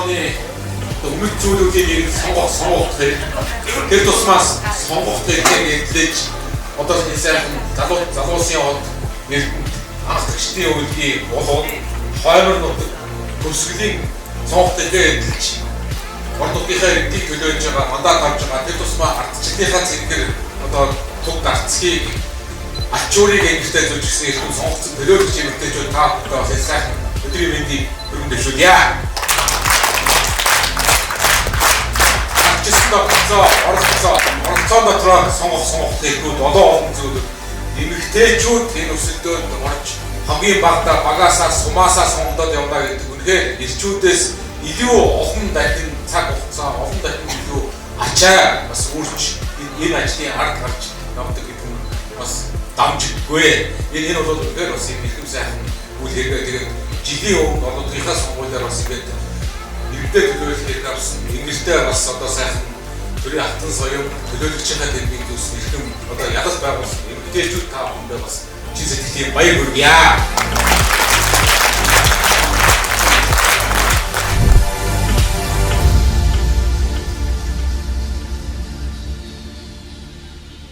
оны өмнөд зүйлүүдийн нэг сонгох тэр тусмаас сонгохтой хэлж одоо энэ сайхан залуусын хот нэг анхдагчдын үйлдэл болоод хоймор нутаг төсгөлийн сонгохтой хэлж ордогийнхаа иргэдийг төлөөлж байгаа мандат авч байгаа тэр тусмаа ардчилтынхаа зэргээр одоо туг гарцгийг ачуурыг ангиртай зөвжсөн иргэн сонгогдсон төлөөлөгч эмэгтэйчүүд та бүхэн сайхан өдрийн мэндийг өргөмжүүлье. Оролцоо дотроо сонгох хэлбэрүүд олон зүйлүүд эмэгтэйчүүд энэ өсөлтөд орж хамгийн багасаа сумаасаа сонгодод явна гэдэг үнэхээр ирчүүдээс илүү олон дахин цаг хугацаа олон дахин илүү ачаа бас үрж энэ ажлын ард гарч явдаг гэдэг нь бас дамжиггүй. Энэ бол үнэхээр бас юм их сайхан үйл хэрэг. Тэгээд жилийн өмнө одоогийнхаа сонгуулиар бас ингээд иргэдэд төлөөлөх авсан ингэртэй бас одоо сайхан төрийн хатан соём төлөөлөгчийнхаа төлөвийг төсөх эрхэм одоо ялал байгуулсан эмэгтэйчүүд та бүхэндээ бас чин сэтгэлийн баяр хүргье.